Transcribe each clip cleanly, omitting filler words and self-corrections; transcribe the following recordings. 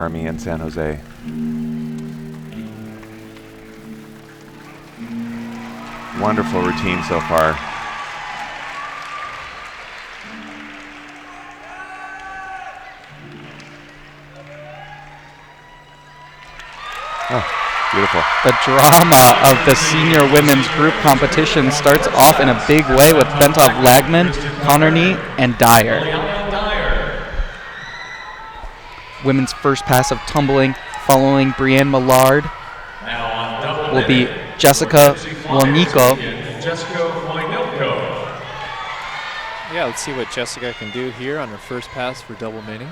Army in San Jose. Wonderful routine so far. Oh, beautiful. The drama of the senior women's group competition starts off in a big way with Bentov, Lagman, Connerny, and Dyer. Women's first pass of tumbling following Breanne Millard will be Jessica Woynilko. Yeah, let's see what Jessica can do here on her first pass for double mating.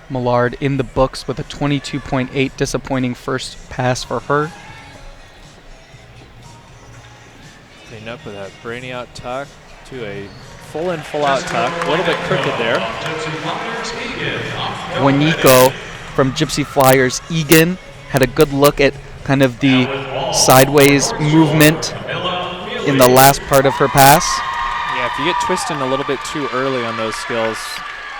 Millard in the books with a 22.8, disappointing first pass for her. Clean up with that brainy out tuck to a full in, full out tuck. A little bit crooked there. Woynilko from Gypsy Flyers Eagan had a good look at kind of the sideways movement in the last part of her pass. Yeah, if you get twisting a little bit too early on those skills,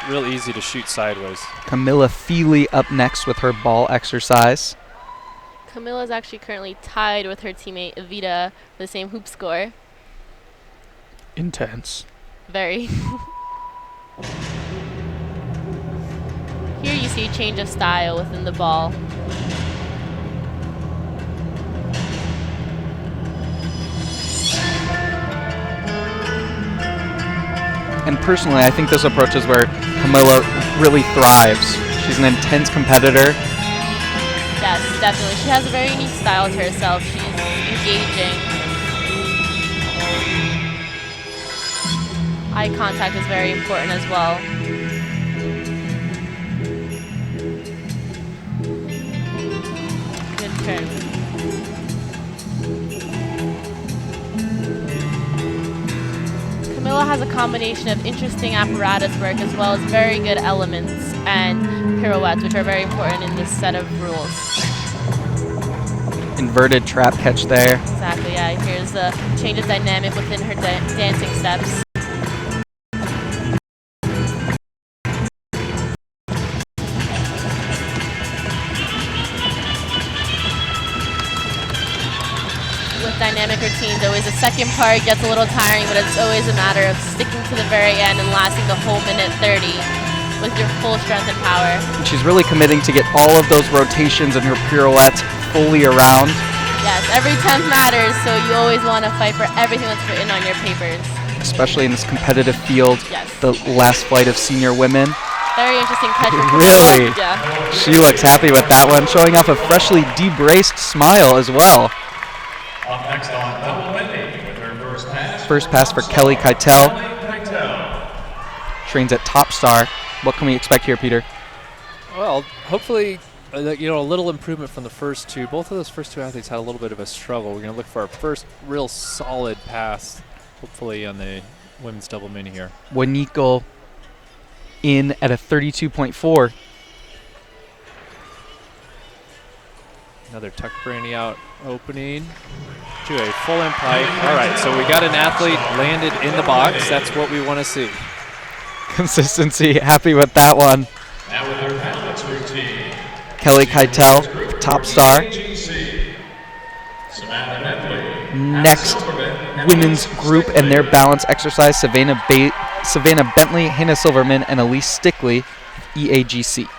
real easy to shoot sideways. Camilla Feeley up next with her ball exercise. Camilla is actually currently tied with her teammate Evita for the same hoop score. Intense. Very. Here you see a change of style within the ball. And personally, I think this approach is where Camilla really thrives. She's an intense competitor. Yes, definitely. She has a very unique style to herself. She's engaging. Eye contact is very important as well. Good turn. Camilla has a combination of interesting apparatus work as well as very good elements and pirouettes, which are very important in this set of rules. Inverted trap catch there. Exactly, yeah. Here's a change of dynamic within her dancing steps. Dynamic routines, always the second part gets a little tiring, but it's always a matter of sticking to the very end and lasting the whole minute 30 with your full strength and power. And she's really committing to get all of those rotations and her pirouettes fully around. Yes, every 10th matters, so you always want to fight for everything that's written on your papers. Especially in this competitive field, yes. The last flight of senior women. Very interesting catch. Really? Yeah. She looks happy with that one, showing off a freshly debraced smile as well. Up next on double mating with her first pass. First pass for Kelly Keitel. Trains at Top Star. What can we expect here, Peter? Well, hopefully, a little improvement from the first two. Both of those first two athletes had a little bit of a struggle. We're going to look for our first real solid pass, hopefully on the women's double mini here. Woynilko in at a 32.4. Another tuck brainy out opening to a full in pipe. All right, so we got an athlete landed in the box. That's what we want to see. Consistency, happy with that one. Now with her balance routine. Kelly Keitel, Top Star. Next, women's group and their balance exercise, Savannah Bentley, Hannah Silverman, and Elise Stickley, EAGC.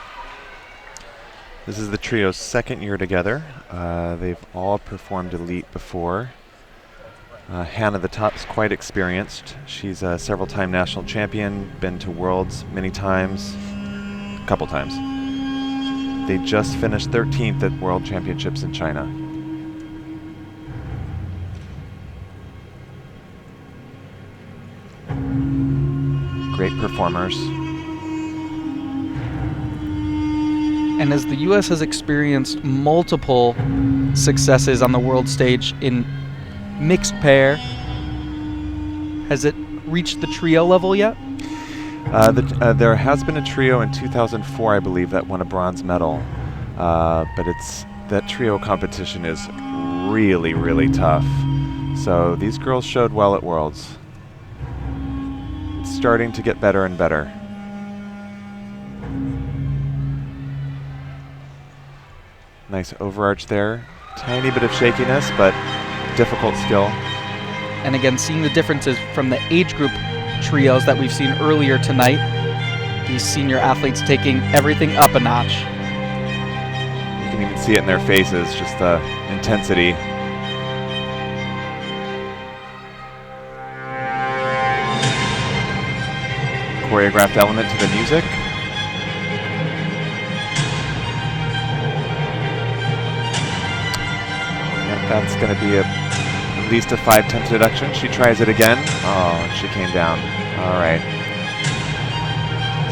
This is the trio's second year together. They've all performed elite before. Hannah, the top, is quite experienced. She's a several-time national champion, been to Worlds many times, a couple times. They just finished 13th at World Championships in China. Great performers. And as the U.S. has experienced multiple successes on the world stage in mixed pair, has it reached the trio level yet? There has been a trio in 2004, I believe, that won a bronze medal. But that trio competition is really, really tough. So these girls showed well at Worlds. It's starting to get better and better. Nice overarch there. Tiny bit of shakiness, but difficult skill. And again, seeing the differences from the age group trios that we've seen earlier tonight. These senior athletes taking everything up a notch. You can even see it in their faces, just the intensity. Choreographed element to the music. And that's going to be at least a 5/10 deduction. She tries it again. Oh, and she came down. All right.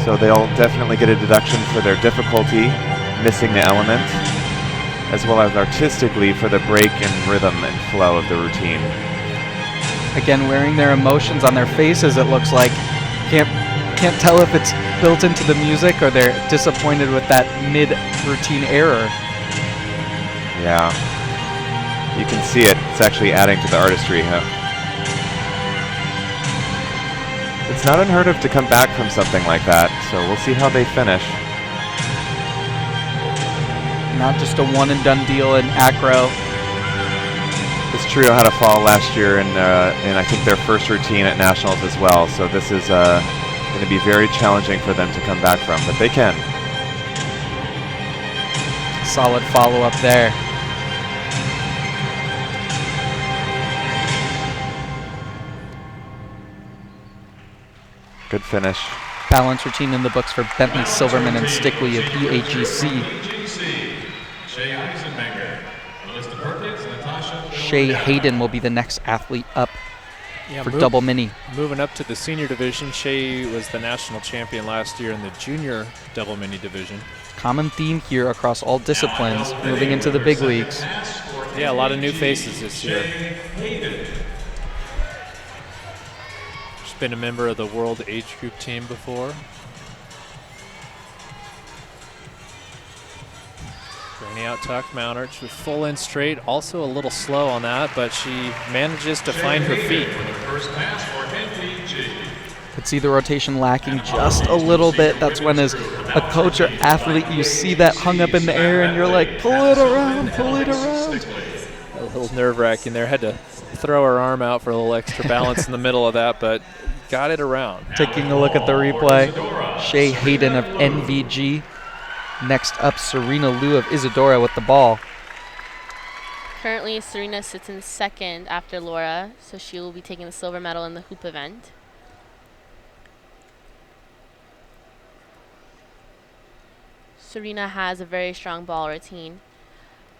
So they'll definitely get a deduction for their difficulty, missing the element, as well as artistically for the break and rhythm and flow of the routine. Again, wearing their emotions on their faces, it looks like. Can't tell if it's built into the music or they're disappointed with that mid-routine error. Yeah. You can see it. It's actually adding to the artistry. Huh? It's not unheard of to come back from something like that, so we'll see how they finish. Not just a one-and-done deal in acro. This trio had a fall last year in I think their first routine at Nationals as well, so this is going to be very challenging for them to come back from, but they can. Solid follow-up there. Good finish. Balance routine in the books for Bentley, Silverman, and Stickley of EAGC. Shaye Eisenmenger. Melissa Perkins, Nastasya. Shaye Hayden will be the next athlete up Yeah, for double mini. Moving up to the senior division, Shaye was the national champion last year in the junior double mini division. Common theme here across all disciplines, moving into the big leagues. Yeah, a lot of new faces this year. She's been a member of the world age group team before. Granny out tuck, Mountarch with full in straight, also a little slow on that, but she manages to find her feet. First pass for NVG. Could see the rotation lacking just a little bit. That's when as a coach or athlete, you see that hung up in the air and you're like, pull it around, pull it around. A little nerve-wracking there. Had to throw her arm out for a little extra balance in the middle of that, but got it around. Taking a look at the replay, Shaye Hayden of NVG. Next up, Serena Lu of Isadora with the ball. Currently, Serena sits in second after Laura, so she will be taking the silver medal in the hoop event. Serena has a very strong ball routine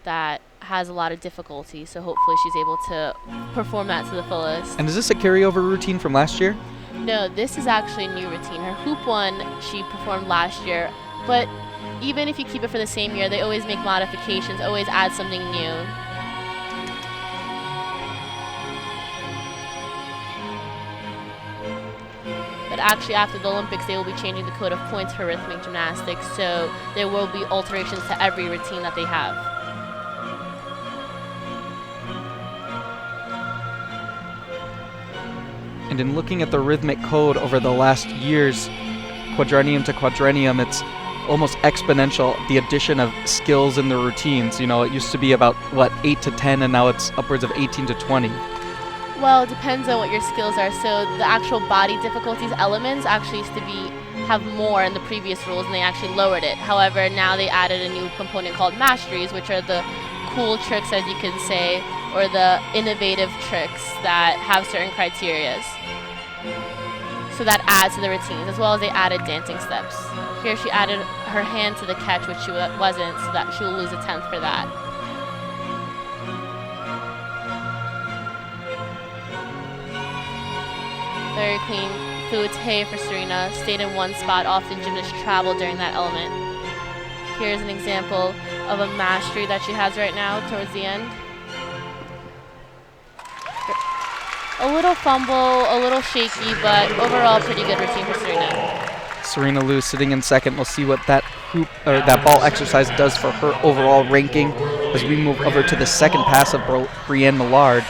that has a lot of difficulty, so hopefully she's able to perform that to the fullest. And is this a carryover routine from last year? No, this is actually a new routine. Her hoop one she performed last year, but even if you keep it for the same year, they always make modifications, always add something new. But actually after the Olympics, they will be changing the code of points for rhythmic gymnastics, so there will be alterations to every routine that they have. And in looking at the rhythmic code over the last years, quadrennium to quadrennium, it's almost exponential, the addition of skills in the routines. You know, it used to be about, 8 to 10, and now it's upwards of 18 to 20. Well, it depends on what your skills are. So the actual body difficulties elements actually used to have more in the previous rules, and they actually lowered it. However, now they added a new component called masteries, which are the cool tricks, as you can say, or the innovative tricks that have certain criterias. So that adds to the routines, as well as they added dancing steps. Here she added her hand to the catch, which she wasn't, so that she will lose a 10th for that. Very clean fouette for Serena. Stayed in one spot, often gymnasts travel during that element. Here's an example of a mastery that she has right now towards the end. A little fumble, a little shaky, but overall pretty good routine for Serena. Serena Lu sitting in second. We'll see what that hoop or that ball exercise does for her overall ranking as we move over to the second pass of Breanne Millard.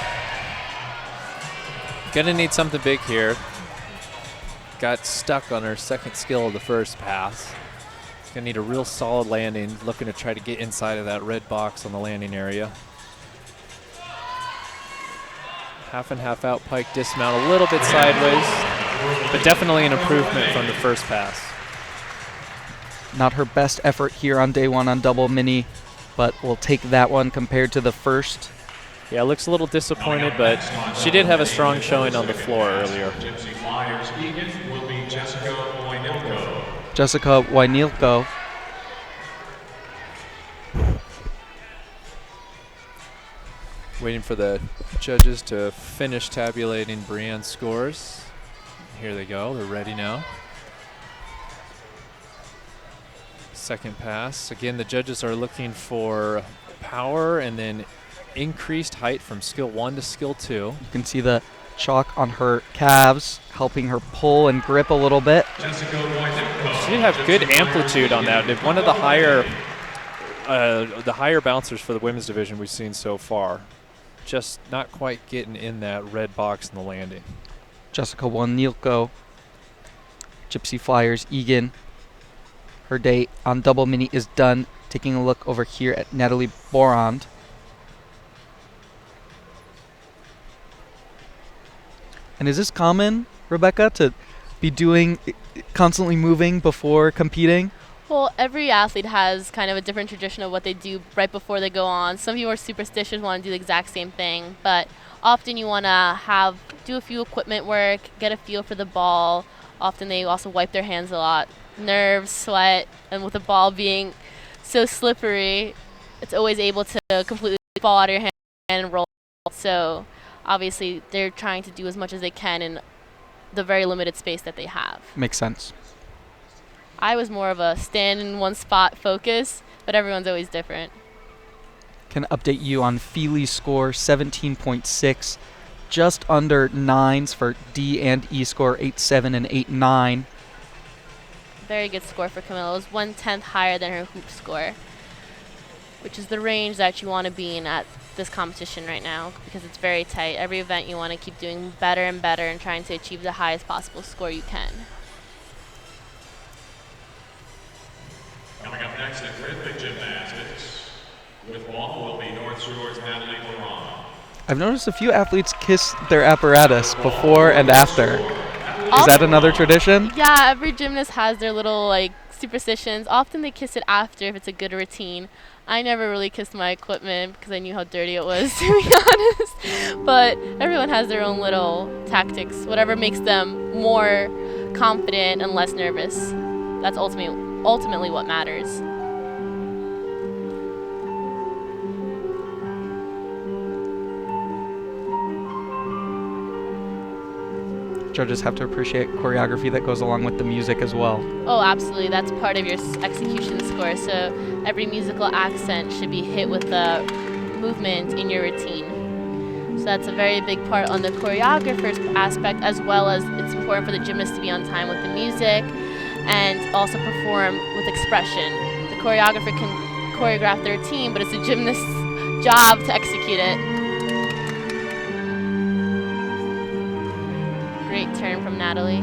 Gonna need something big here. Got stuck on her second skill of the first pass. She's going to need a real solid landing, looking to try to get inside of that red box on the landing area. Half and half out pike dismount, a little bit sideways, but definitely an improvement from the first pass. Not her best effort here on day one on double mini, but we'll take that one compared to the first. Yeah, looks a little disappointed, but she did have a strong showing on the floor earlier. Gypsy Flyers Eagan will be Jessica Woynilko. Jessica Woynilko. Waiting for the judges to finish tabulating Breanne's scores. Here they go, they're ready now. Second pass. Again, the judges are looking for power and then increased height from skill 1 to skill 2. You can see the chalk on her calves, helping her pull and grip a little bit. Jessica Woynilko. She did have good amplitude on that. One of the higher bouncers for the women's division we've seen so far. Just not quite getting in that red box in the landing. Jessica Woynilko, Gypsy Flyers Eagan. Her day on double mini is done. Taking a look over here at Natalie Borand. And is this common, Rebecca, to be doing constantly moving before competing? Well, every athlete has kind of a different tradition of what they do right before they go on. Some people are superstitious, want to do the exact same thing, but often you want to do a few equipment work, get a feel for the ball. Often they also wipe their hands a lot. Nerves, sweat, and with the ball being so slippery, it's always able to completely fall out of your hand and roll. So obviously they're trying to do as much as they can in the very limited space that they have. Makes sense. I was more of a stand in one spot focus, but everyone's always different. Can update you on Feeley's score, 17.6, just under 9s for D and E score, 8.7 and 8.9. Very good score for Camilla. It was 1/10 higher than her hoop score, which is the range that you want to be in at this competition right now because it's very tight. Every event you want to keep doing better and better and trying to achieve the highest possible score you can. Coming up next at USA Gymnastics, with one will be North Shore's Natalie Breanne. I've noticed a few athletes kiss their apparatus before and after. Is that another tradition? Yeah, every gymnast has their little superstitions. Often they kiss it after if it's a good routine. I never really kissed my equipment because I knew how dirty it was, to be honest. But everyone has their own little tactics, whatever makes them more confident and less nervous. That's ultimately what matters. Judges have to appreciate choreography that goes along with the music as well. Oh, absolutely. That's part of your execution score. So every musical accent should be hit with the movement in your routine. So that's a very big part on the choreographer's aspect, as well as it's important for the gymnast to be on time with the music and also perform with expression. The choreographer can choreograph their routine, but it's the gymnast's job to execute it. Great turn from Natalie.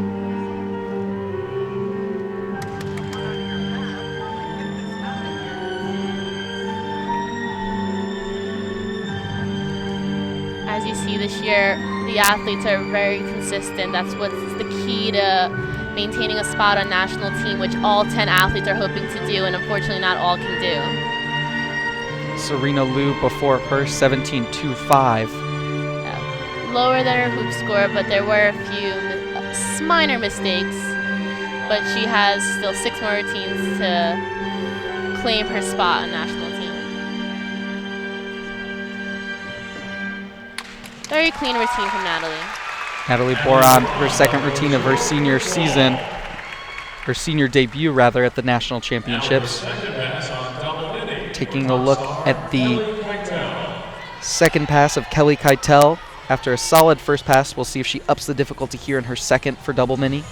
As you see this year, the athletes are very consistent. That's what's the key to maintaining a spot on national team, which all 10 athletes are hoping to do, and unfortunately not all can do. Serena Lu before her, 17.25. Lower than her hoop score, but there were a few minor mistakes. But she has still 6 more routines to claim her spot on national team. Very clean routine from Natalie. Natalie Borand, her second routine of her senior season, her senior debut rather, at the national championships. Taking a look at the second pass of Kelly Keitel. After a solid first pass, we'll see if she ups the difficulty here in her second for double mini.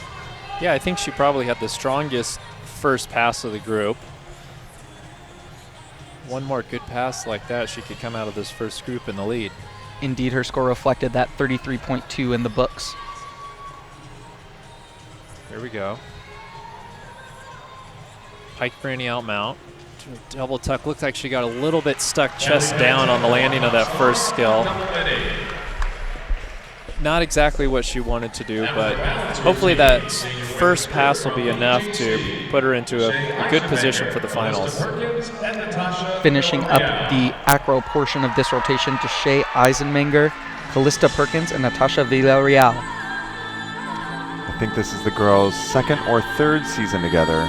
Yeah, I think she probably had the strongest first pass of the group. One more good pass like that, she could come out of this first group in the lead. Indeed, her score reflected that, 33.2 in the books. Here we go. Pike granny out mount. Double tuck. Looks like she got a little bit stuck chest down on the landing of that first skill. Not exactly what she wanted to do, but hopefully that first pass will be enough to put her into a good position for the finals. Finishing up the acro portion of this rotation to Shaye Eisenmenger, Callista Perkins, and Nastasya Villarr. I think this is the girls' second or third season together.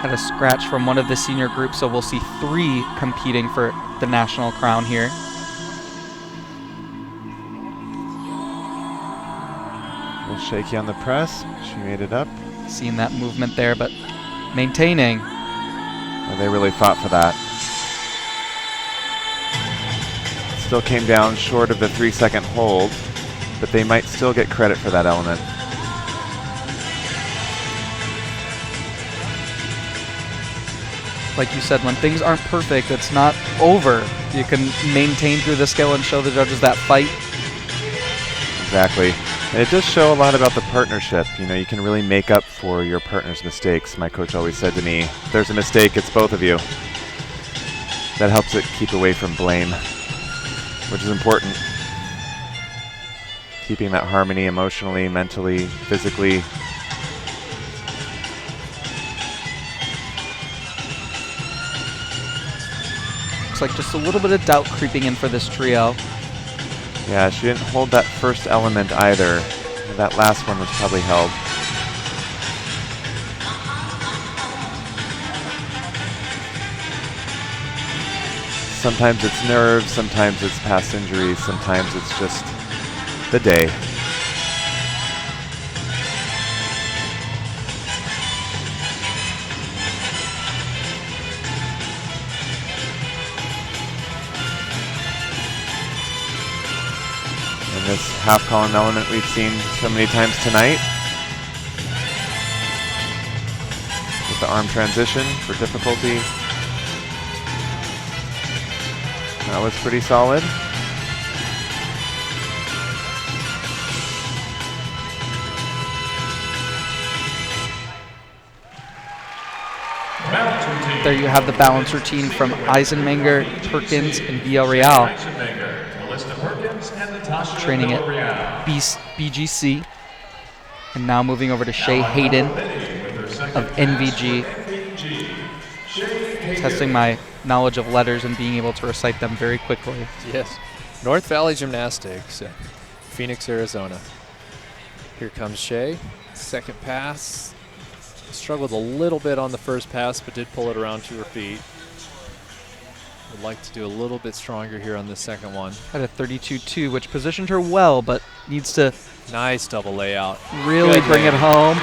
Had a scratch from one of the senior groups, so we'll see 3 competing for the national crown here. A little shaky on the press. She made it up. Seeing that movement there, but maintaining. Well, they really fought for that. Still came down short of the 3-second hold, but they might still get credit for that element. Like you said, when things aren't perfect, it's not over. You can maintain through the skill and show the judges that fight. Exactly. And it does show a lot about the partnership. You know, you can really make up for your partner's mistakes. My coach always said to me, if there's a mistake, it's both of you. That helps it keep away from blame, which is important. Keeping that harmony emotionally, mentally, physically. Like just a little bit of doubt creeping in for this trio. Yeah, she didn't hold that first element either. That last one was probably held. Sometimes it's nerves, sometimes it's past injuries, sometimes it's just the day. This half column element we've seen so many times tonight. With the arm transition for difficulty. That was pretty solid. There you have the balance routine from Eisenmenger, Perkins, and Villarr. Training at BGC. And now moving over to Shaye Hayden of NVG. Testing my knowledge of letters and being able to recite them very quickly. Yes. North Valley Gymnastics, Phoenix, Arizona. Here comes Shaye. Second pass. Struggled a little bit on the first pass, but did pull it around to her feet. Would like to do a little bit stronger here on the second one. Had a 32-2, which positioned her well, but needs to nice double layout. Really bring it home,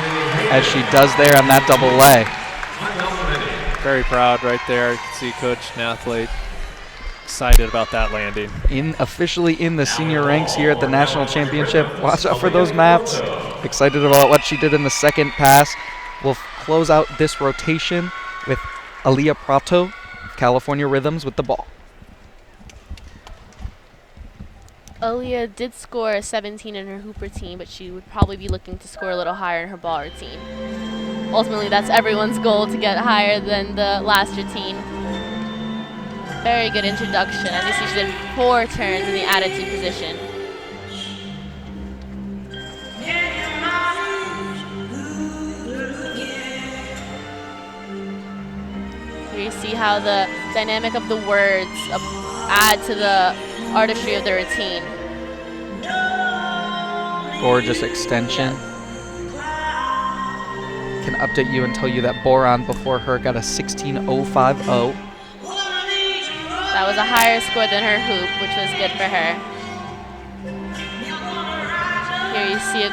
as she does there on that double lay. Very proud right there. You can see coach and athlete excited about that landing. Officially in the senior ranks here at the national championship. Watch out for those mats. Excited about what she did in the second pass. We'll close out this rotation with Aliya Protto, California Rhythms, with the ball. Aliya did score a 17 in her hoop routine, but she would probably be looking to score a little higher in her ball routine. Ultimately, that's everyone's goal, to get higher than the last routine. Very good introduction. As you see, she did 4 turns in the attitude position. Here you see how the dynamic of the words add to the artistry of the routine. Gorgeous extension. Can update you and tell you that Boron before her got a 16.050. That was a higher score than her hoop, which was good for her. Here you see a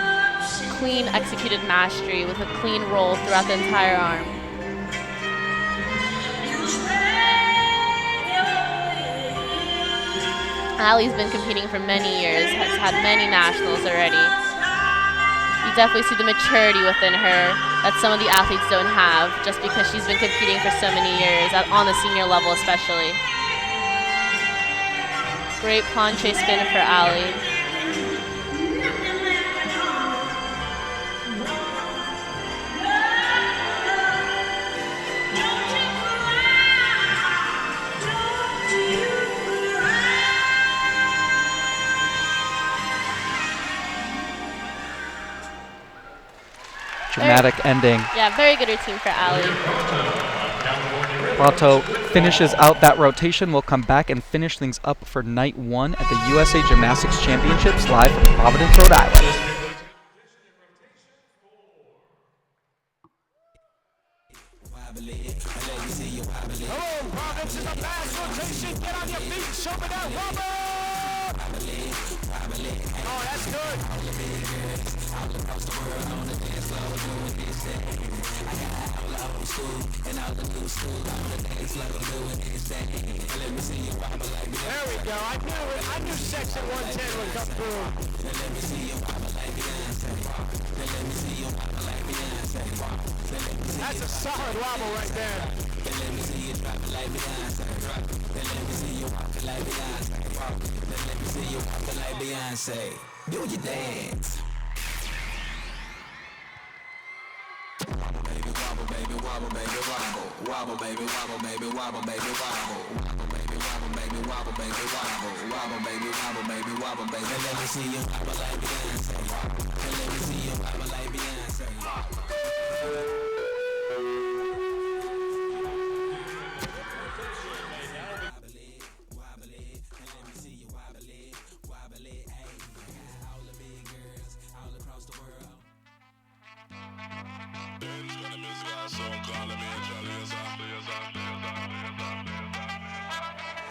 clean executed mastery with a clean roll throughout the entire arm. Ali's been competing for many years, has had many nationals already. You definitely see the maturity within her that some of the athletes don't have, just because she's been competing for so many years, on the senior level especially. Great planche spin for Ali. Dramatic ending. Yeah, very good routine for Ali. Protto finishes out that rotation. We'll come back and finish things up for night 1 at the USA Gymnastics Championships live from Providence, Rhode Island. Come on, Providence in the fast rotation. Get on your feet. Show me that rubber. Oh, that's good. There we go. I knew section 110 would come through. That's a solid wobble right there. Do your dance. Wobble, baby, wobble, baby, wobble, baby, wobble. Wobble, baby, wobble, baby, wobble, baby, wobble. Wobble, baby, wobble, baby, wobble, baby, wobble. Wobble, baby, wobble, baby, wobble, baby. Let me see you wobble like Beyonce. Let me see you wobble like Beyonce.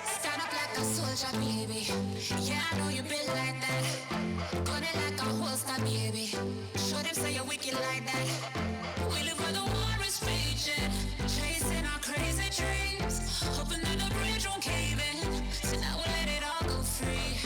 Stand up like a soldier, baby. Yeah, I know you built like that. Gun it like a holster, baby. Show them say you're wicked like that. We live where the war is raging, chasing our crazy dreams, hoping that the bridge won't cave in. So now we'll let it all go free.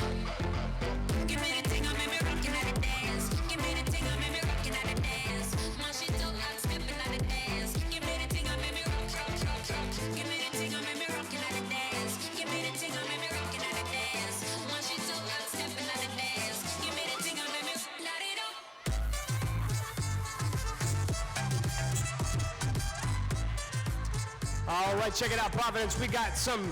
Give me the thing, I made me rockin' at the dance. Give me the thing, I made me rockin' at the dance. My shit don't like stepping at the dance. Give me the thing, I made me rock, rock, rock, rock. Give me the thing, I made me rockin' at the dance. Give me the thing, I made me rockin' at the dance. My shit don't like stepping at the dance. Give me the thing, I made me light it up. All right, check it out, Providence. We got some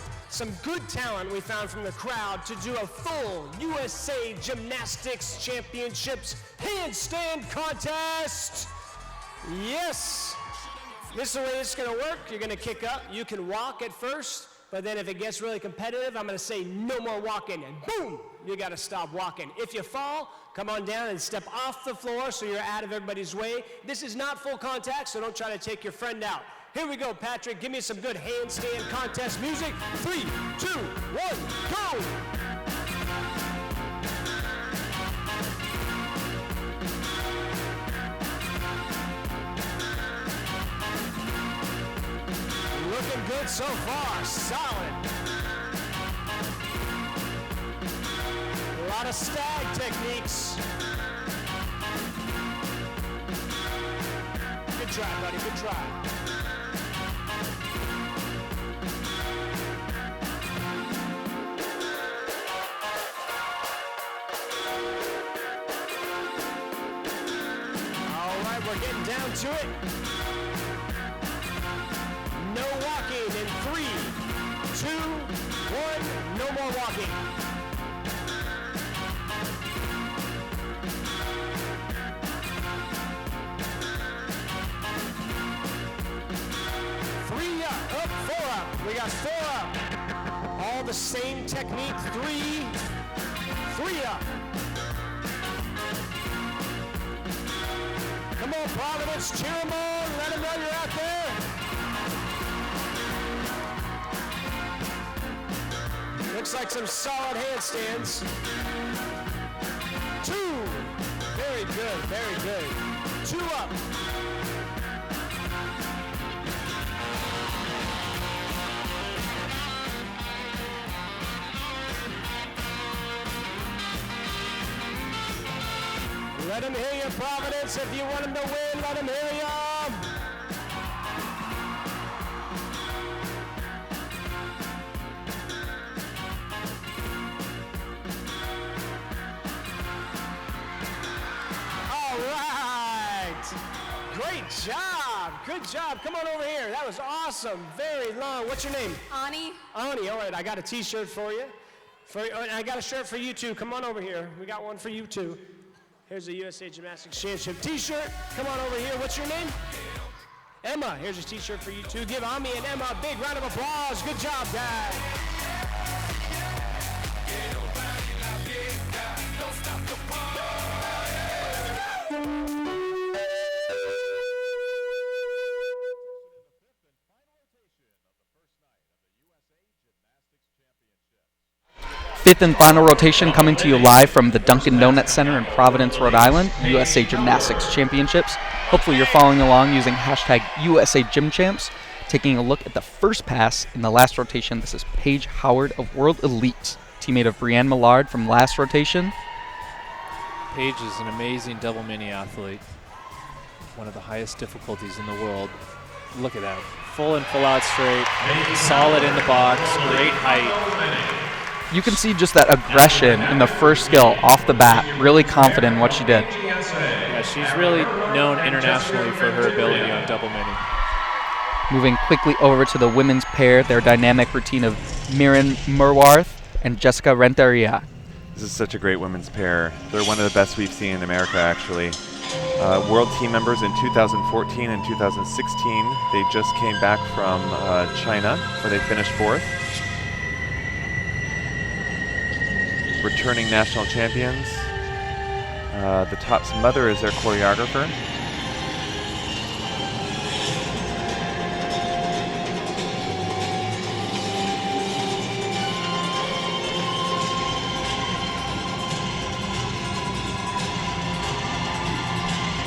good talent we found from the crowd to do a full USA Gymnastics Championships handstand contest. Yes. This is the way it's going to work. You're going to kick up. You can walk at first, but then if it gets really competitive, I'm going to say no more walking, and boom, you got to stop walking. If you fall, come on down and step off the floor so you're out of everybody's way. This is not full contact, so don't try to take your friend out. Here we go, Patrick. Give me some good handstand contest music. 3, 2, 1, go! Looking good so far. Solid. A lot of stag techniques. Good try, buddy. Good try. We're getting down to it. No walking in 3, 2, 1. No more walking. Three up, 4 up. We got 4 up. All the same technique. 3 up. Come on, Providence, cheer them on, let them know you're out there. Looks like some solid handstands. 2, very good, very good. 2 up. Let them hear you, Providence. If you want them to win, let them hear you. All right. Great job. Good job. Come on over here. That was awesome. Very long. What's your name? Ani. Ani. All right. I got a T-shirt for you. And I got a shirt for you, too. Come on over here. We got one for you, too. Here's a USA Gymnastics Championship t-shirt. Come on over here. What's your name? Emma. Here's a t-shirt for you too. Give Ami and Emma a big round of applause. Good job, guys. Fifth and final rotation coming to you live from the Dunkin' Donuts Center in Providence, Rhode Island, USA Gymnastics Championships. Hopefully you're following along using hashtag USA Gym Champs. Taking a look at the first pass in the last rotation, this is Paige Howard of World Elite, teammate of Breanne Millard from last rotation. Paige is an amazing double mini athlete. One of the highest difficulties in the world. Look at that. Full and full out straight, solid in the box, great height. You can see just that aggression in the first skill off the bat, really confident in what she did. Yeah, she's really known internationally for her ability on double mini. Moving quickly over to the women's pair, their dynamic routine of Mirren Merwarth and Jessica Renteria. This is such a great women's pair. They're one of the best we've seen in America, actually. World team members in 2014 and 2016. They just came back from China, where they finished 4th. Returning national champions. The top's mother is their choreographer.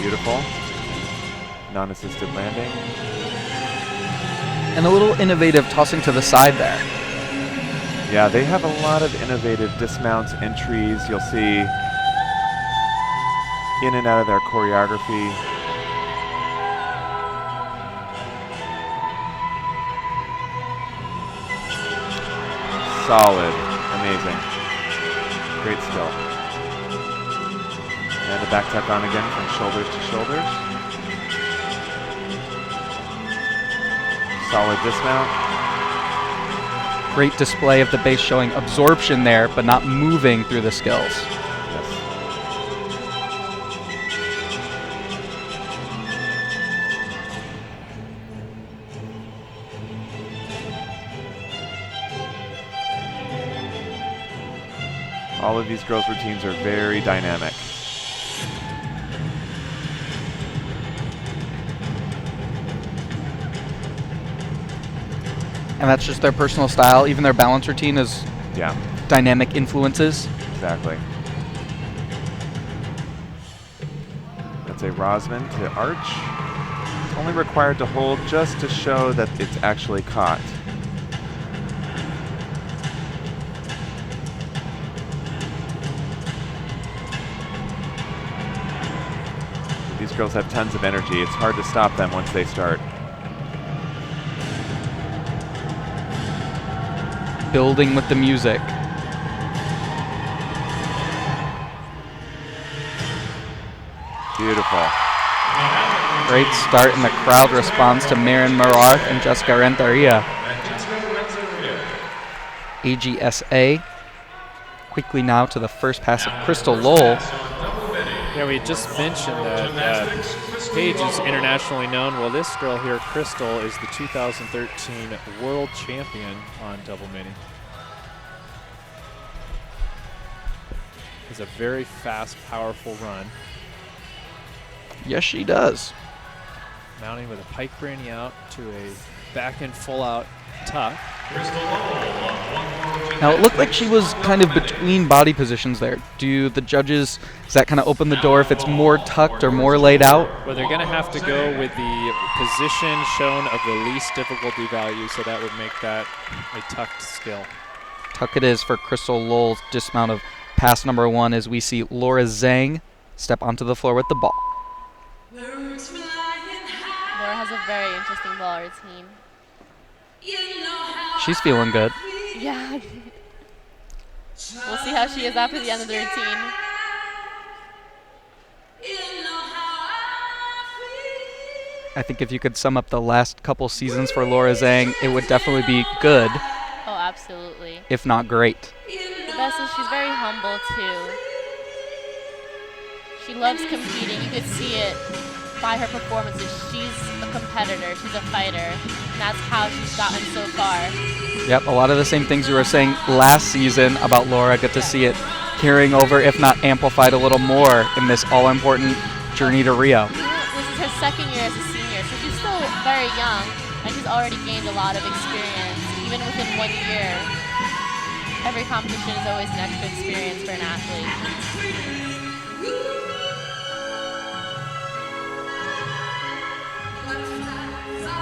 Beautiful. Non-assisted landing. And a little innovative tossing to the side there. Yeah, they have a lot of innovative dismounts, entries. You'll see in and out of their choreography. Solid. Amazing. Great skill. And the back tuck on again from shoulders to shoulders. Solid dismount. Great display of the base showing absorption there, but not moving through the skills. Yes. All of these girls' routines are very dynamic. And that's just their personal style. Even their balance routine is dynamic influences. Exactly. That's a Rosman to arch. It's only required to hold just to show that it's actually caught. These girls have tons of energy. It's hard to stop them once they start. Building with the music. Beautiful. Great start, and the crowd responds to Mirren Merwarth and Jessica Renteria. AGSA. Quickly now to the first pass of Kristle Lowell. Yeah, we just mentioned that Paige is internationally known. Well, this girl here, Kristle, is the 2013 world champion on double mini. It's a very fast, powerful run. Yes, she does. Mounting with a pike branding out to a back end full out tuck. Now, it looked like she was kind of between body positions there. Do the judges, does that kind of open the door if it's more tucked or more laid out? Well, they're going to have to go with the position shown of the least difficulty value, so that would make that a tucked skill. Tuck it is for Kristle Lowell's dismount of pass number 1 as we see Laura Zeng step onto the floor with the ball. Laura has a very interesting ball routine. She's feeling good. Yeah. We'll see how she is after the end of the routine. I think if you could sum up the last couple seasons for Laura Zeng, it would definitely be good. Oh, absolutely. If not great. The best is she's very humble, too. She loves competing. You could see it by her performances. She's a competitor. She's a fighter. And that's how she's gotten so far. Yep, a lot of the same things you were saying last season about Laura. Get to see it carrying over, if not amplified a little more in this all-important journey to Rio. This is her second year as a senior, so she's still very young, and she's already gained a lot of experience, even within 1 year. Every competition is always an extra experience for an athlete.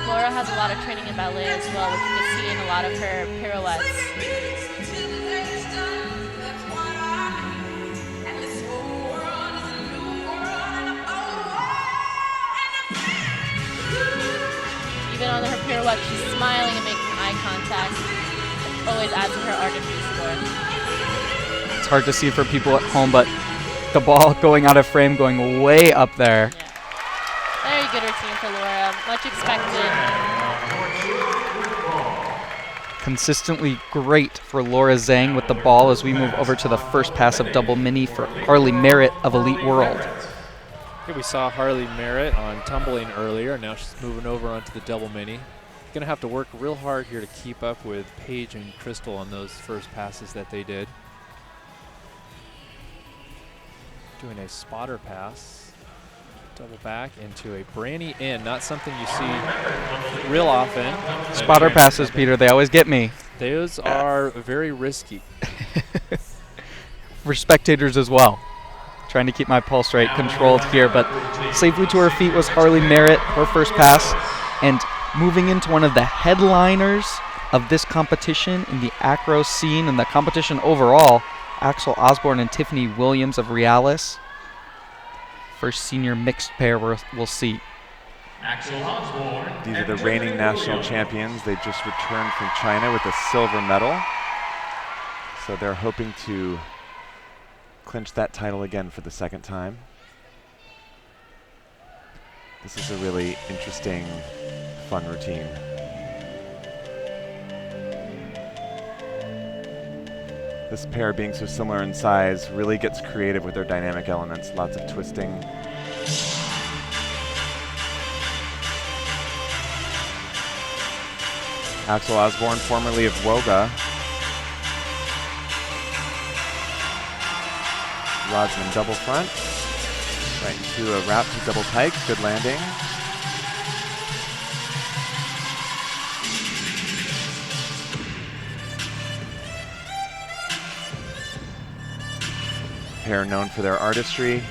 Laura has a lot of training in ballet as well, which you can see in a lot of her pirouettes. Even on her pirouette, she's smiling and making eye contact. It always adds to her artistry score. It's hard to see for people at home, but the ball going out of frame, going way up there. Yeah. Very good routine for Laura. Much expected. Consistently great for Laura Zeng with the ball as we move over to the first pass of double mini for Harley Merritt of Elite World. Here we saw Harley Merritt on tumbling earlier. Now she's moving over onto the double mini. Going to have to work real hard here to keep up with Paige and Kristle on those first passes that they did. Doing a spotter pass. Double back into a Breanne in. Not something you see real often. Spotter passes, Peter, they always get me. Those are very risky. For spectators as well. Trying to keep my pulse rate controlled here, but safely to her feet was Harley Merritt, her first pass, and moving into one of the headliners of this competition in the acro scene and the competition overall, Axel Osborne and Tiffany Williams of Realis. First senior mixed pair we'll see. Axel Osborne. These are the reigning national champions. They just returned from China with a silver medal. So they're hoping to clinch that title again for the second time. This is a really interesting, fun routine. This pair, being so similar in size, really gets creative with their dynamic elements. Lots of twisting. Axel Osborne, formerly of Woga. Rodsman double front. Right into a wrap to double pike. Good landing. Pair known for their artistry.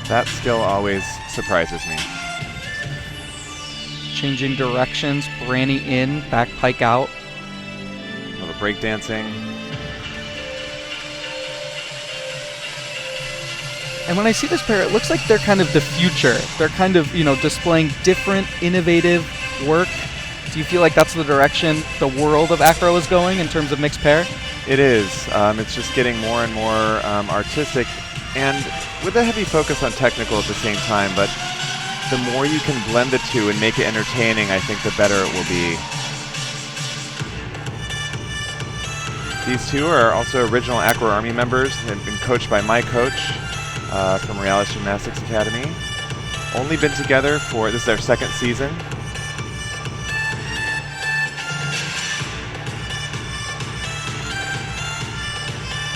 That skill always surprises me. Changing directions, Breanne in, back pike out. A little breakdancing. And when I see this pair, it looks like they're kind of the future. They're kind of, displaying different, innovative work. Do you feel like that's the direction the world of acro is going in terms of mixed pair? It is. It's just getting more and more artistic, and with a heavy focus on technical at the same time. But the more you can blend the two and make it entertaining, I think the better it will be. These two are also original Acro Army members. They've been coached by my coach from Realis Gymnastics Academy. Only been together for, this is their second season.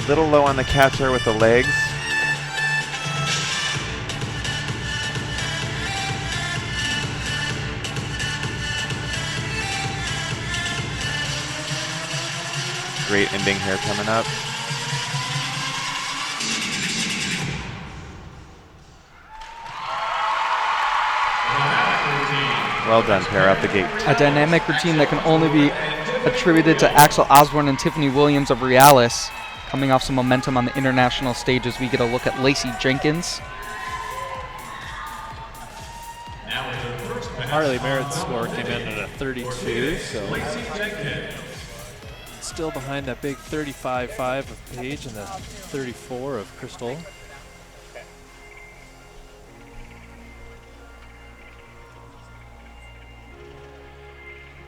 Little low on the catcher with the legs. Great ending here coming up. Well done, pair, out the gate. A dynamic routine that can only be attributed to Axel Osborne and Tiffany Williams of Realis, coming off some momentum on the international stage as we get a look at Lacey Jenkins. Harley Merritt's score came in at a 32, so still behind that big 35.5 of Paige and the 34 of Kristle.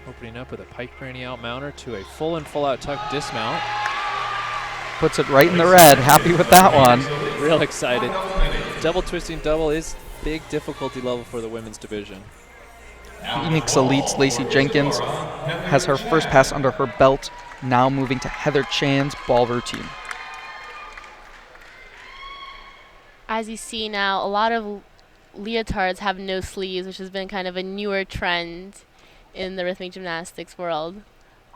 Opening up with a pike granny out mounter to a full and full out tuck dismount. Puts it right in the red. Happy with that one. Real excited. Double twisting double is big difficulty level for the women's division. Phoenix Elite's Lacey Jenkins has her first pass under her belt, now moving to Heather Chan's ball routine. As you see now, a lot of leotards have no sleeves, which has been kind of a newer trend in the rhythmic gymnastics world.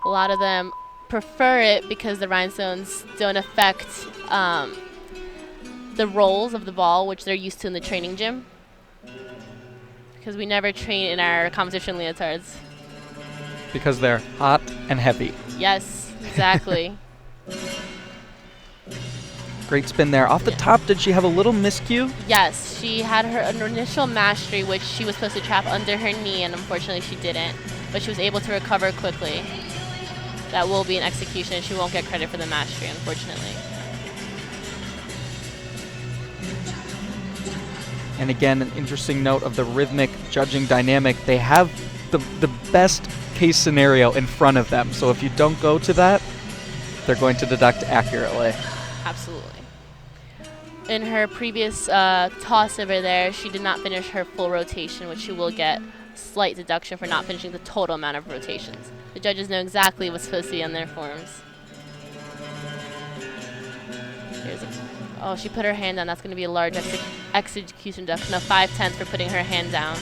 A lot of them prefer it because the rhinestones don't affect the rolls of the ball, which they're used to in the training gym. Because we never train in our competition leotards. Because they're hot and heavy. Yes, exactly. Great spin there. Off the top, did she have a little miscue? Yes, she had her initial mastery, which she was supposed to trap under her knee, and unfortunately she didn't. But she was able to recover quickly. That will be an execution. She won't get credit for the mastery, unfortunately. And again, an interesting note of the rhythmic judging dynamic. They have the best case scenario in front of them. So if you don't go to that, they're going to deduct accurately. Absolutely. In her previous toss over there, she did not finish her full rotation, which she will get slight deduction for not finishing the total amount of rotations. The judges know exactly what's supposed to be on their forms. Oh, she put her hand down. That's going to be a large execution deduction of 5/10 for putting her hand down.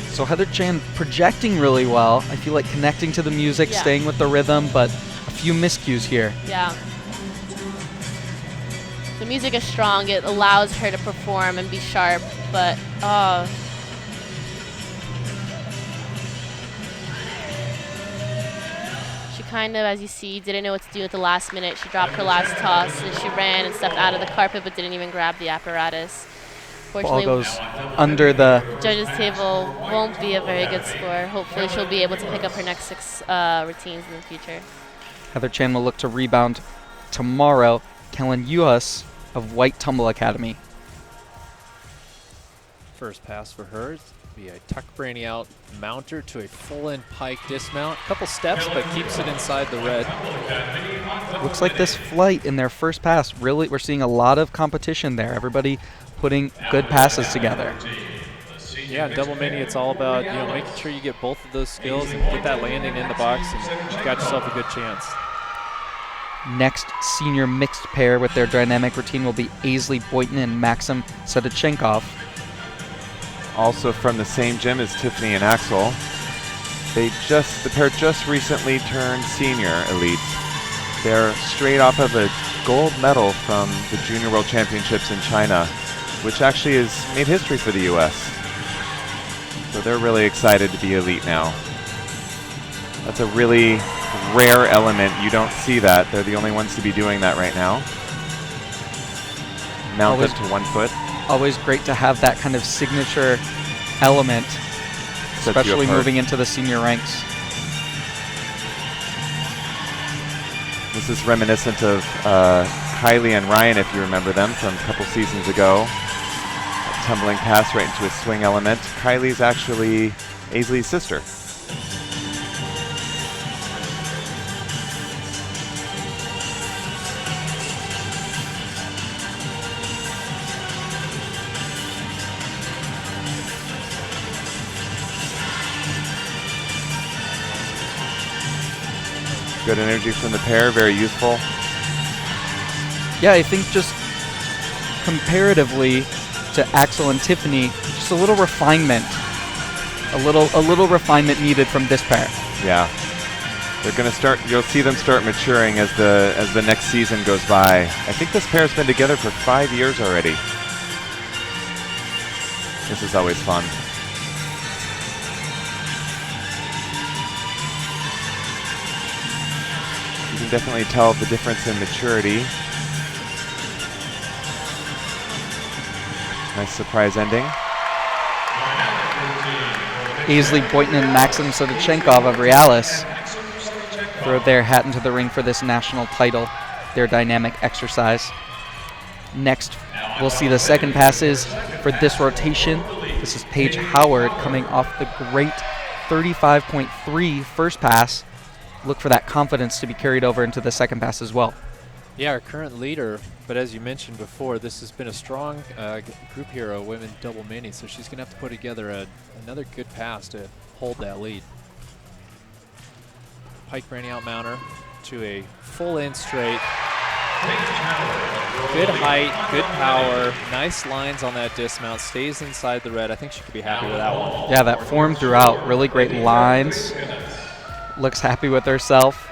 So Heather Chan projecting really well. I feel like connecting to the music, Yeah. staying with the rhythm, but a few miscues here. Yeah. The music is strong. It allows her to perform and be sharp, but she kind of, as you see, didn't know what to do at the last minute. She dropped her last toss, and she ran and stepped out of the carpet, but didn't even grab the apparatus. Ball Fortunately, goes under the... judges' table won't be a very good score. Hopefully, she'll be able to pick up her next 6 routines in the future. Heather Chan will look to rebound tomorrow. Kellyn Euhus of Wight Tumble Academy. First pass for her be a tuck brainy out mounter to a full-in pike dismount. Couple steps, but keeps it inside the red. Looks like this flight in their first pass, really, we're seeing a lot of competition there. Everybody putting good passes together. Yeah, in double mini, it's all about making sure you get both of those skills and get that landing in the box, and you got yourself a good chance. Next senior mixed pair with their dynamic routine will be Aisley Boynton and Maxim Sedechenkov. Also from the same gym as Tiffany and Axel. The pair just recently turned senior elites. They're straight off of a gold medal from the Junior World Championships in China, which actually has made history for the US. So they're really excited to be elite now. That's a really rare element. You don't see that. They're the only ones to be doing that right now. Mount up to 1 foot. Always great to have that kind of signature element, especially moving into the senior ranks. This is reminiscent of Kylie and Ryan, if you remember them from a couple seasons ago. A tumbling pass right into a swing element. Kylie's actually Aisley's sister. Good energy from the pair, very useful. Yeah, I think just comparatively to Axel and Tiffany, just a little refinement. A little refinement needed from this pair. Yeah. They're gonna start, you'll see them start maturing as the next season goes by. I think this pair's been together for 5 years already. This is always fun. You can definitely tell the difference in maturity. Nice surprise ending. Aisley Boynton and Maxim Sedechenkov of Realis. throw their hat into the ring for this national title, their dynamic exercise. Next, we'll see the second passes for this rotation. This is Paige Howard coming off the great 35.3 first pass. Look for that confidence to be carried over into the second pass as well. Yeah, our current leader, but as you mentioned before, this has been a strong group hero, women double mini, so she's going to have to put together another good pass to hold that lead. Pike Breanne outmounter to a full in straight. Good height, good power, nice lines on that dismount, stays inside the red. I think she could be happy with that one. Yeah, that form throughout, really great lines. Looks happy with herself.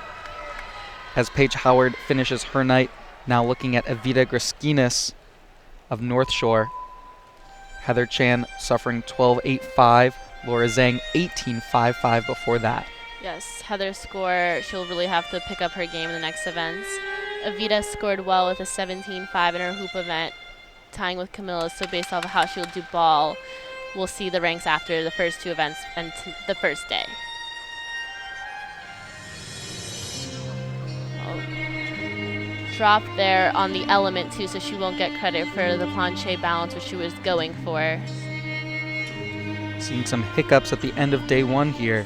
As Paige Howard finishes her night, now looking at Evita Griskinas of North Shore. Heather Chan suffering 12.85, Laura Zeng 18.55 before that. Yes, Heather's score, she'll really have to pick up her game in the next events. Evita scored well with a 17.5 in her hoop event, tying with Camilla, so based off of how she'll do ball, we'll see the ranks after the first two events and the first day. Drop there on the element too, so she won't get credit for the planche balance which she was going for. Seeing some hiccups at the end of day one here.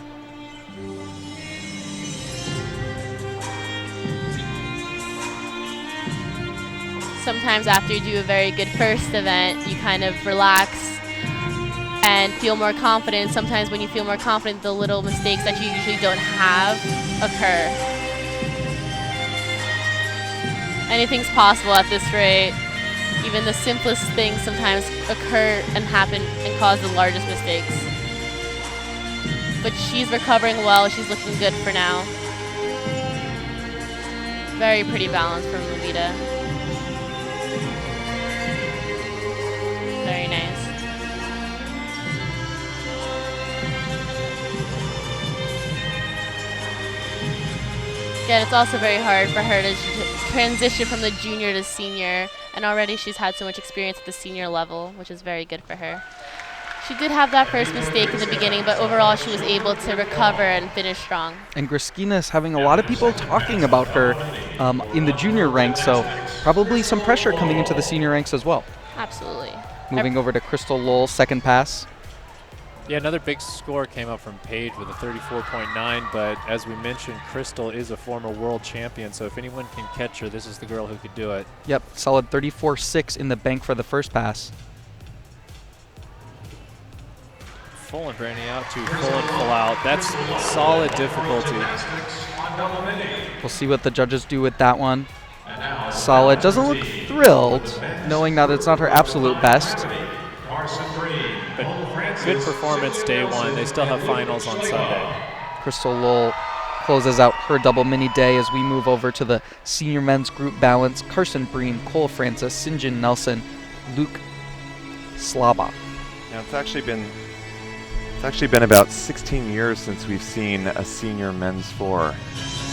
Sometimes after you do a very good first event, you kind of relax and feel more confident. Sometimes when you feel more confident, the little mistakes that you usually don't have occur. Anything's possible at this rate. Even the simplest things sometimes occur and happen and cause the largest mistakes. But she's recovering well. She's looking good for now. Very pretty balance from Evita. Very nice. Again, it's also very hard for her to transition from the junior to senior, and already she's had so much experience at the senior level, which is very good for her. She did have that first mistake in the beginning, but overall she was able to recover and finish strong. And Griskinas having a lot of people talking about her in the junior ranks, so probably some pressure coming into the senior ranks as well. Absolutely. Moving over to Kristle Lowell, second pass. Yeah, another big score came up from Paige with a 34.9, but as we mentioned, Kristle is a former world champion, so if anyone can catch her, this is the girl who could do it. Yep, solid 34.6 in the bank for the first pass. Full and Breanne out to full and full out. That's solid difficulty. We'll see what the judges do with that one. Solid. Doesn't look thrilled, knowing that it's not her absolute best. But good performance day one. They still have finals on Sunday. Kristle Lowell closes out her double mini day as we move over to the senior men's group balance. Carson Breen, Cole Francis, Sinjin Nelson, Luke Slaba. Now it's actually been about 16 years since we've seen a senior men's four,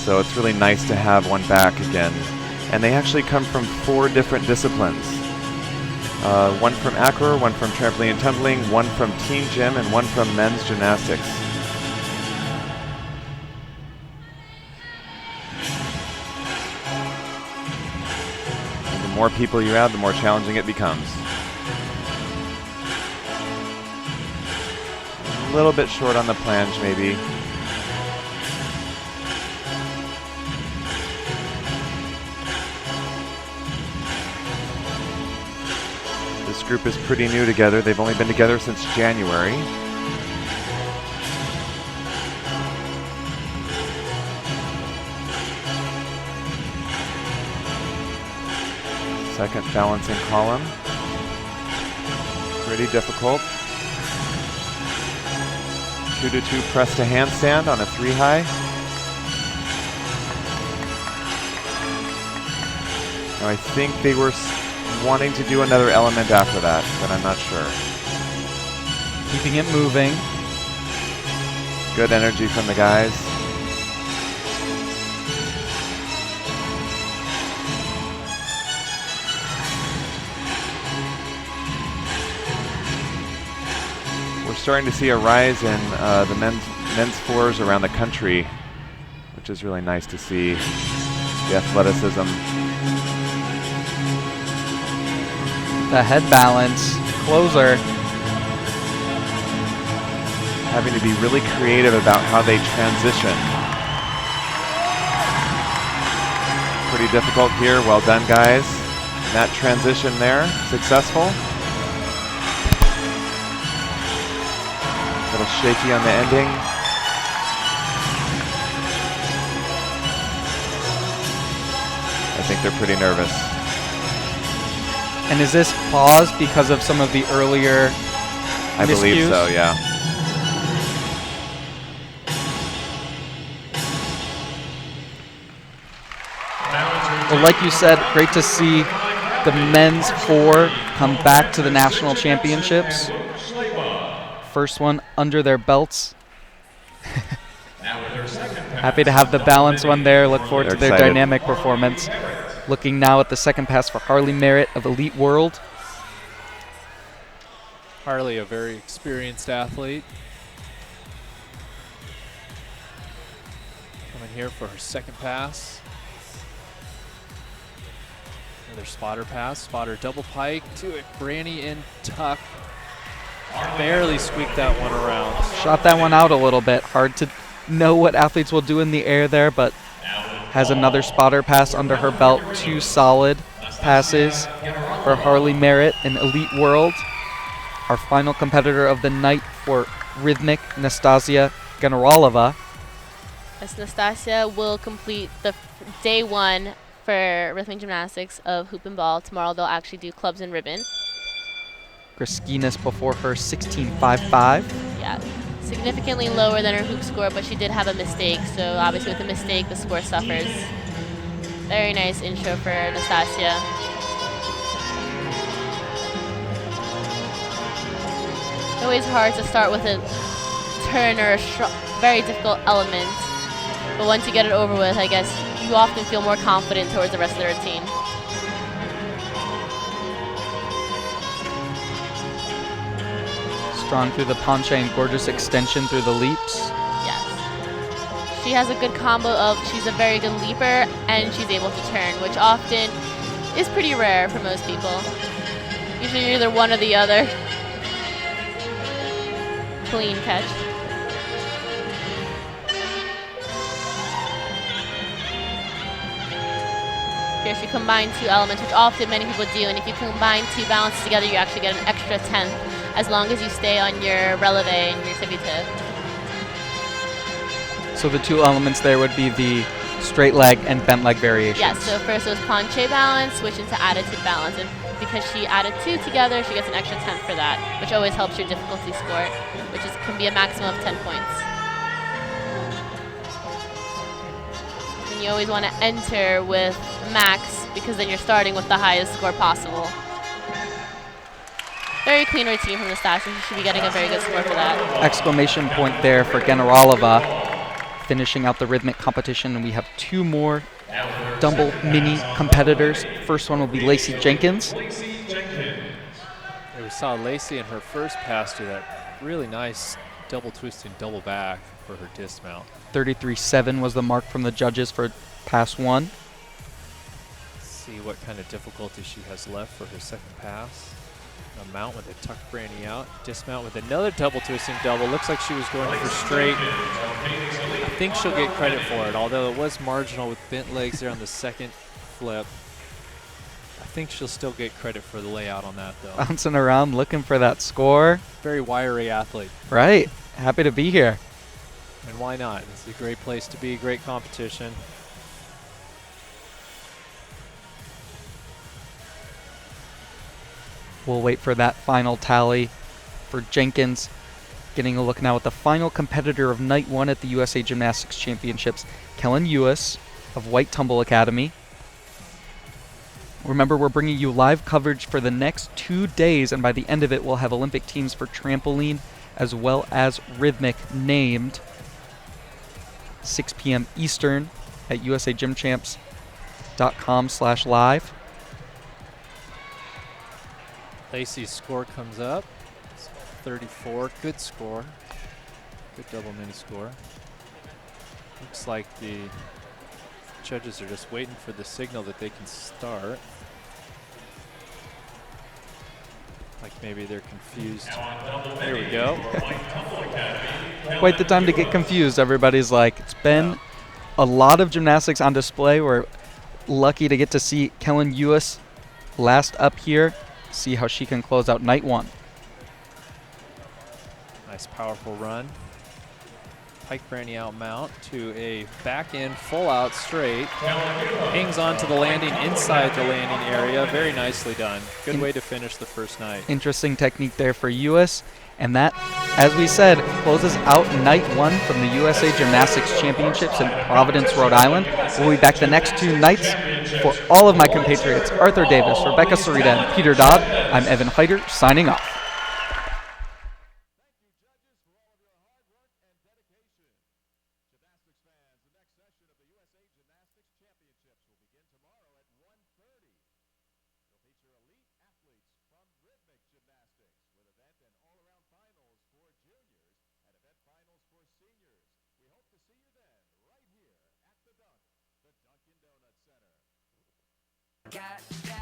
so it's really nice to have one back again. And they actually come from 4 different disciplines. One from acro, one from trampoline and tumbling, one from team gym, and one from men's gymnastics. And the more people you add, the more challenging it becomes. A little bit short on the planche, maybe. This group is pretty new together. They've only been together since January. Second balancing column. Pretty difficult. 2-to-2 press to handstand on a 3-high. Now I think they were wanting to do another element after that, but I'm not sure. Keeping it moving. Good energy from the guys. We're starting to see a rise in the men's fours around the country. which is really nice to see. The athleticism. The head balance, closer. Having to be really creative about how they transition. Pretty difficult here. Well done, guys. And that transition there, successful. A little shaky on the ending. I think they're pretty nervous. And is this pause because of some of the earlier I believe miscues? so, yeah. Well, like you said, great to see the men's 4 come back to the national championships. First one under their belts. Happy to have the balance one there. Look forward They're to their excited. dynamic performance. Looking now at the second pass for Harley Merritt of Elite World. Harley, a very experienced athlete. Coming here for her second pass. Another spotter pass, spotter double pike to it. Breanne in tuck. Barely squeaked that one around. Shot that one out a little bit. Hard to know what athletes will do in the air there, but has another spotter pass under her belt. 2 solid passes for Harley Merritt in Elite World. Our final competitor of the night for rhythmic, Nastasya Generalova. As Nastasya will complete the day 1 for rhythmic gymnastics of hoop and ball. Tomorrow they'll actually do clubs and ribbon. Griskinas before her 16.55. Yeah, significantly lower than her hoop score, but she did have a mistake. So obviously with the mistake, the score suffers. Very nice intro for Nastasya. Always hard to start with a turn or a very difficult element. But once you get it over with, I guess you often feel more confident towards the rest of the routine. Strong through the penché and gorgeous extension through the leaps. Yes. She has a good combo of she's a very good leaper and she's able to turn, which often is pretty rare for most people. Usually you're either one or the other. Clean catch. Here she combined 2 elements, which often many people do, and if you combine 2 balances together, you actually get an extra 10th, as long as you stay on your releve and your tippy toe. So the 2 elements there would be the straight leg and bent leg variations. Yes, so first it was penché balance, switch into additive balance, and because she added 2 together, she gets an extra 10th for that, which always helps your difficulty score, which can be a maximum of 10 points. And you always want to enter with max, because then you're starting with the highest score possible. Very clean routine from Nastasya. She should be getting a very good score for that. Exclamation point there for Generalova, finishing out the rhythmic competition, and we have 2 more Tumble mini competitors. First one will be Lacey Jenkins. We saw Lacey in her first pass do that really nice double twisting double back for her dismount. 33.7 was the mark from the judges for pass 1. See what kind of difficulty she has left for her second pass. A mount with a tuck Breanne out. Dismount with another double twisting double. Looks like she was going for straight. I think she'll get credit for it, although it was marginal with bent legs there on the second flip. I think she'll still get credit for the layout on that, though. Bouncing around, looking for that score. Very wiry athlete. Right. Happy to be here. And why not? It's a great place to be, great competition. We'll wait for that final tally for Jenkins. Getting a look now at the final competitor of night 1 at the USA Gymnastics Championships, Kellyn Euhus of Wight Tumble Academy. Remember, we're bringing you live coverage for the next 2 days, and by the end of it, we'll have Olympic teams for trampoline as well as rhythmic named. 6 p.m. Eastern at usagymchamps.com/live. Lacey's score comes up. 34, good score. Good double mini score. Looks like the judges are just waiting for the signal that they can start. Like maybe they're confused. Here we go. Quite the time to get confused. Everybody's like, it's been a lot of gymnastics on display. We're lucky to get to see Kellyn Euhus last up here, see how she can close out night one. Nice powerful run. Pike Breanne out mount to a back end full out straight. Hangs on to the landing inside the landing area. Very nicely done. Good way to finish the first night. Interesting technique there for Euhus. And that, as we said, closes out night one from the USA Gymnastics Championships in Providence, Rhode Island. We'll be back the next 2 nights. For all of my compatriots, Arthur Davis, Rebecca Sarita, and Peter Dodd, I'm Evan Heider, signing off. Got that